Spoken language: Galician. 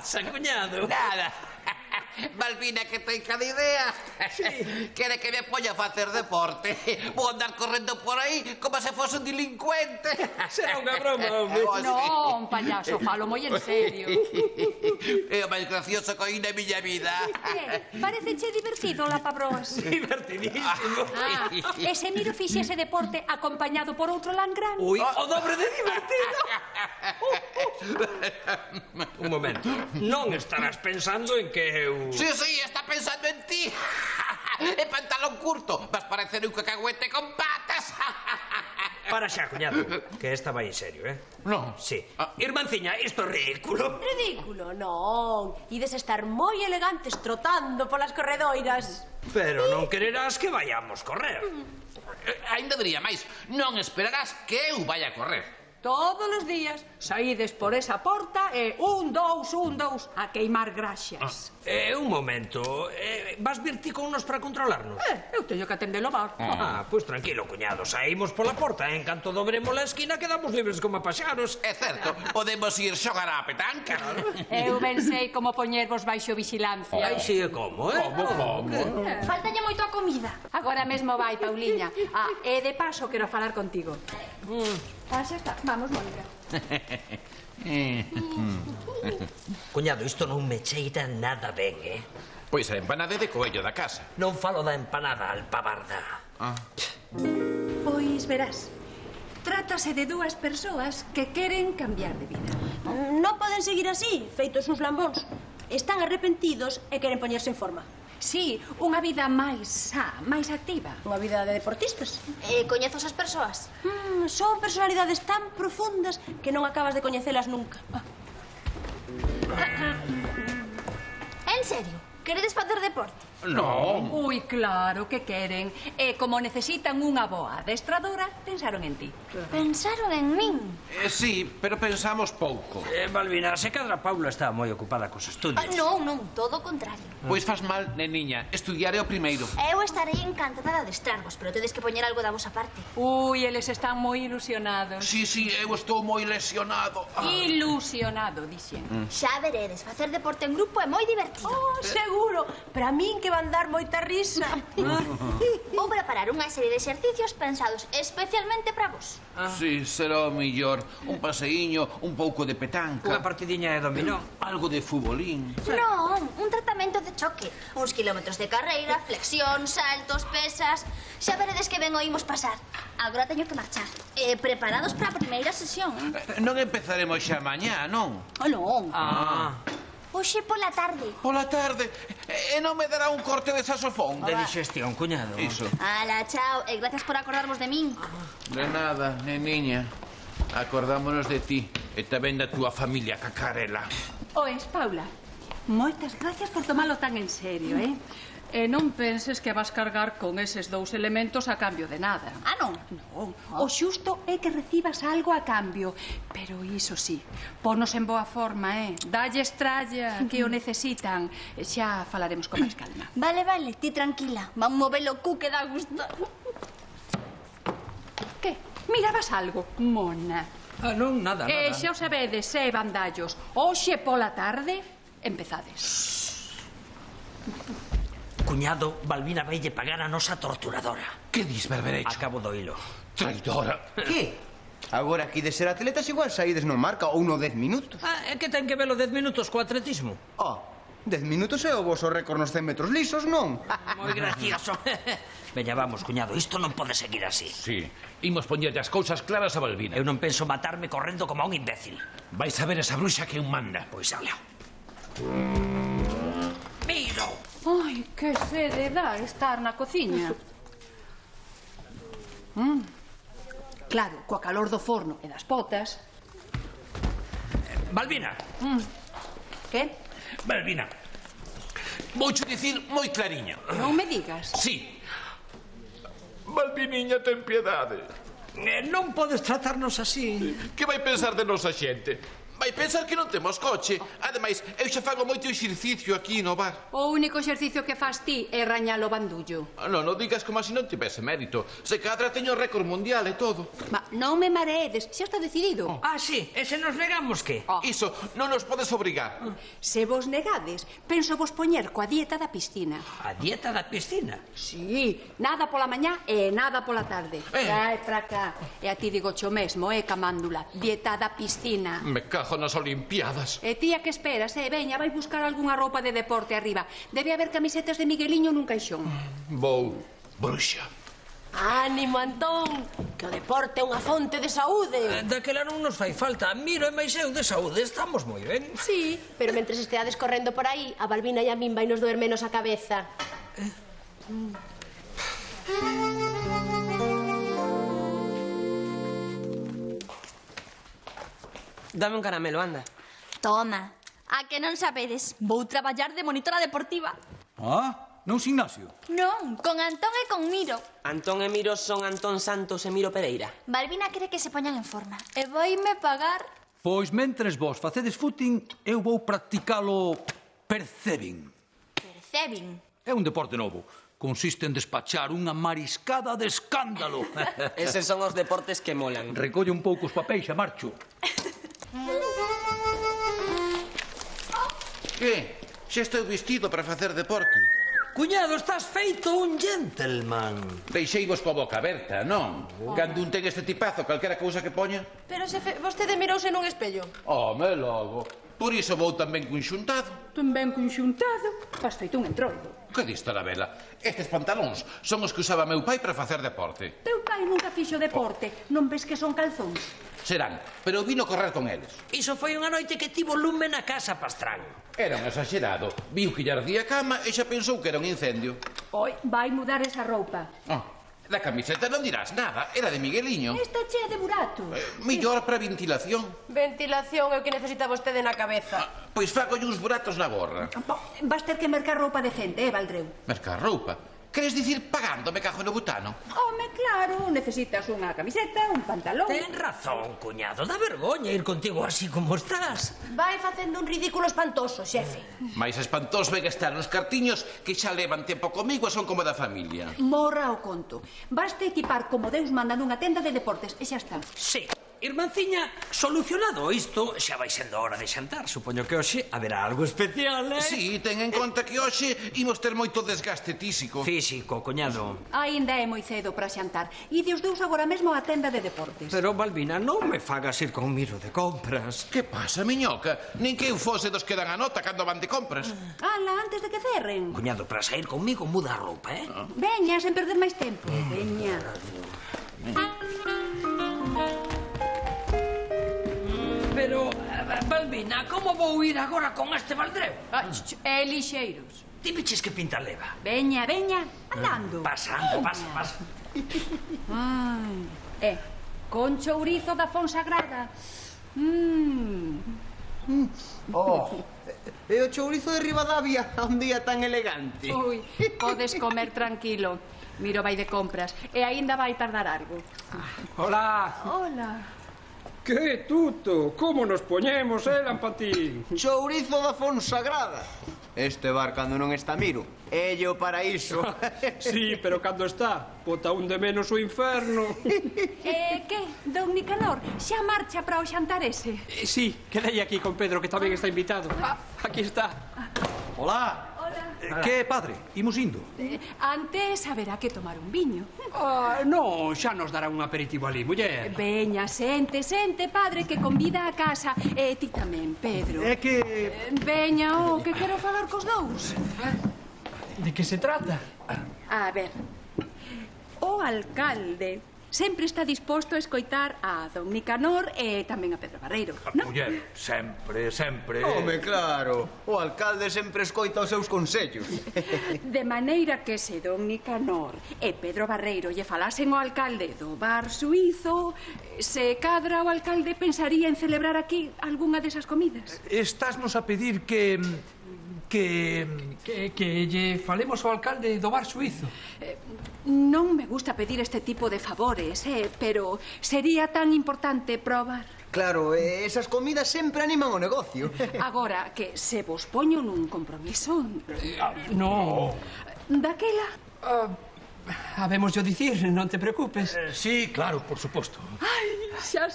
pasa, cuñado? Nada. Balbina, que ten cada idea. Sí. Quere que me poña a facer deporte. Vou andar correndo por aí como se fose un delincuente. Será unha broma, home. Non, payaso, falo moi en serio. É o máis gracioso que oí na miña vida. Pareceche divertido, Lapabroas? Divertidísimo. E se miro fixese deporte acompañado por outro langrán? Ui, o dobre de divertido. Un momento. Non estarás pensando en que eu... Sí, está pensando en ti. En pantalón curto. Vas parecer un cacahuete con patas. Para xa, cuñado, que esta vai en serio, eh? No. Sí. Irmanciña, isto é ridículo. Ridículo, non. Ides estar moi elegantes trotando polas corredoiras. Pero non quererás que vayamos correr. Ainda diría máis. Non esperarás que eu vaya a correr. Todos os días saídes por esa porta e un, dous, a queimar graxas. Un momento. Vas vir ti con nos para controlarnos? Eu teño que atender o bar. Pois tranquilo, cuñado. Saímos pola porta e en canto dobremos la esquina quedamos libres como paxaros. É certo, podemos ir xogar á petanca. Eu ben sei como poñervos baixo vixilancia. Aí sí é como, eh? Como? Faltalle moito a comida. Agora mesmo vai, Pauliña. E de paso quero falar contigo. Xa está, vamos, Mónica. Cuñado, isto non me cheira nada ben, eh? Pois a empanada de coello da casa. Non falo da empanada, alpabarda. Pois verás, trátase de dúas persoas que queren cambiar de vida. Non poden seguir así, feitos uns lambóns. Están arrepentidos e queren poñerse en forma. Sí, unha vida máis sá, máis activa. Unha vida de deportistas. Coñezo esas persoas? Son personalidades tan profundas que non acabas de coñecelas nunca. En serio? Queredes facer deporte? Non. Ui, claro que queren. E como necesitan unha boa adestradora, pensaron en ti. Pensaron en min. Sí, pero pensamos pouco. Balbina, se cadra Paula está moi ocupada cos estudios. Non, todo o contrario. Pois faz mal, neniña. Estudiar é o primeiro. Eu estarei encantada de adestrarvos, pero tedes que poñer algo da vosa parte. Ui, eles están moi ilusionados. Sí, eu estou moi lesionado. Ilusionado, dixen. Xa veredes, facer deporte en grupo é moi divertido. Oh, seguro. Para min que van dar moita risa. Vou preparar unha serie de exercicios pensados especialmente para vos. Sí, será o mellor. Un paseíño, un pouco de petanca. Unha partidiña de dominó. Algo de futbolín. Non, un tratamento de choque. Uns kilómetros de carreira, flexión, saltos, pesas. Xa veredes que ben oímos pasar. Agora teño que marchar. Preparados para a primeira sesión. Non empezaremos xa mañá, non? Non. Hoxe pola tarde. Pola tarde. E non me dará un corte de saxofón? De digestión, cuñado. Iso. Ala, chao. E gracias por acordarvos de min. De nada, neniña. Acordámonos de ti e tamén da túa familia cacarela. Oes, Paula, moitas gracias por tomalo tan en serio, eh? E non penses que vas cargar con eses dous elementos a cambio de nada. Non. Non, o xusto é que recibas algo a cambio. Pero iso sí, ponos en boa forma, Dalles tralla, que o necesitan. Xa falaremos con máis calma. Vale, ti tranquila. Van movelo cu que dá gusto. Que? Mirabas algo, mona? Non, nada. Xa o sabedes, bandallos. Hoxe pola tarde, empezades. Cuñado, Balbina vaille pagar a nosa torturadora. Que dis, berberecho? Acabo do hilo. Traidora. Que? Agora aquí de ser atletas igual saídes no marca ou no 10 minutos. É que ten que ver o 10 minutos co atletismo. 10 minutos é o voso récord nos 100 metros lisos, non? Moi gracioso. Veña, vamos, cuñado, isto non pode seguir así. Sí, imos poñerlle as cousas claras a Balbina. Eu non penso matarme correndo como a un imbécil. Vais a ver esa bruxa que un manda. Pois aleo. Miro. Ai, que sede dá estar na cociña. Claro, coa calor do forno e das potas. Balbina. Que? Balbina, voucho dicir moi clariño. Non me digas. Sí. Balbiniña, ten piedade. Non podes tratarnos así. Que vai pensar de nosa xente? Vai pensar que non temos coche. Ademais, eu xa fago moito exercicio aquí no bar. O único exercicio que fas ti é rañar o bandullo. Non, non digas como se non tivese mérito. Se cadra teño récord mundial e todo. Ma, non me mareedes, xa está decidido. Ah, sí, e se nos negamos que? Iso non nos podes obrigar. Se vos negades, penso vos poñer coa dieta da piscina. A dieta da piscina? Sí, nada pola mañá e nada pola tarde. Trae pra cá. E a ti digo xo mesmo, camándula. Dieta da piscina. Me cajo nas Olimpiadas. E tía, que esperas, veña, vai buscar algunha roupa de deporte arriba. Debe haber camisetas de Migueliño nun caixón. Vou, bruxa. Ánimo, Antón, que o deporte é unha fonte de saúde. Daquela non nos fai falta. Miro e máis eu de saúde, estamos moi ben. Sí, pero mentres esteades correndo por aí, a Balbina e a min vai nos doer menos a cabeza. Dame un caramelo, anda. Toma. A que non sabedes? Vou traballar de monitora deportiva. Ah, non Ignacio? Non, con Antón e con Miro. Antón e Miro son Antón Santos e Miro Pereira. Balbina quere que se poñan en forma. E voime pagar. Pois mentres vos facedes footing, eu vou practicalo percebing. Percebin. É un deporte novo. Consiste en despachar unha mariscada de escándalo. Eses son os deportes que molan. Recolle un pouco os papéis e marcho. Que? Xa estou vestido para facer deporte. Cuñado, estás feito un gentleman. Deixeivos coa boca aberta, non? Cando un ten este tipazo, calquera cousa que poña... Pero se vostede mirouse nun espello. Home, logo. Por iso vou tamén conxuntado. Tamén conxuntado. Vas feito un entroido. Que dista da vela? Estes pantalóns son os que usaba meu pai para facer deporte. Teu pai nunca fixo deporte. Non ves que son calzóns? Serán, pero vino correr con eles. Iso foi unha noite que tivo lume na casa, Pastrán. Era un exagerado. Viu que lle ardía a cama e xa pensou que era un incendio. Oi, vai mudar esa roupa. Da camiseta non dirás nada. Era de Migueliño. Está chea de buratos. Mellor para ventilación. Ventilación é o que necesita vostede na cabeza. Pois fagolle uns buratos na gorra. Vas ter que mercar roupa decente, Valdreu? Mercar roupa? Queres dicir pagando, me cajo no butano? Home, claro, necesitas unha camiseta, un pantalón. Ten razón, cuñado, dá vergoña ir contigo así como estás. Vai facendo un ridículo espantoso, xefe. Mais espantoso é que están os cartiños que xa levan tempo comigo e son como da familia. Morra o conto. Baste equipar como Deus manda nunha tenda de deportes e xa está. Sí. Irmanciña, solucionado isto, xa vai sendo hora de xantar. Supoño que hoxe haberá algo especial, Sí, ten en conta que hoxe imos ter moito desgaste tísico. Físico, cuñado. Aínda é moi cedo para xantar. Ide os dous agora mesmo á tenda de deportes. Pero, Balbina, non me fagas ir con Miro de compras. Que pasa, miñoca? Nin que eu fose dos que dan a nota cando van de compras. Ala, antes de que cerren. Cuñado, para sair conmigo, muda a roupa, Veña, sen perder máis tempo. Veña. Pero, Balbina, como vou ir agora con este Valdreu? É lixeiros. Dime ches que pinta leva. Veña, veña, andando. Pasando, pasa. Con chourizo da Fonsagrada. E o chourizo de Ribadavia a un día tan elegante. Ui, podes comer tranquilo. Miro vai de compras e aínda vai tardar algo. Hola. Hola. Que tuto? Como nos poñemos, Lampatín? Chourizo da Fonsagrada. Este bar cando non está Miro, é o paraíso. Sí, pero cando está, bota un de menos o inferno. Que, don Nicanor, xa marcha para o xantar ese? Sí, quedei aquí con Pedro, que tamén está invitado. Aquí está. Hola. Que, padre? Imos indo? Antes haberá que tomar un viño. Non, xa nos dará un aperitivo ali, muller. Veña, sente, padre, que convida a casa. E ti tamén, Pedro. É que... Veña, que quero falar cos dous. De que se trata? A ver, o alcalde sempre está disposto a escoitar a don Nicanor e tamén a Pedro Barreiro, non? Muller, sempre. Home, claro. O alcalde sempre escoita os seus consellos. De maneira que se don Nicanor e Pedro Barreiro lle falasen ao alcalde do bar suízo, se cadra o alcalde pensaría en celebrar aquí algunha desas comidas. Estásnos a pedir que lle falemos ao alcalde do bar suízo. Non me gusta pedir este tipo de favores, pero sería tan importante probar. Claro, esas comidas sempre animan o negocio. Agora que se vos poño nun compromiso... No. Daquela... Habemos yo dicir, non te preocupes. Sí, claro, por suposto. Ai, xa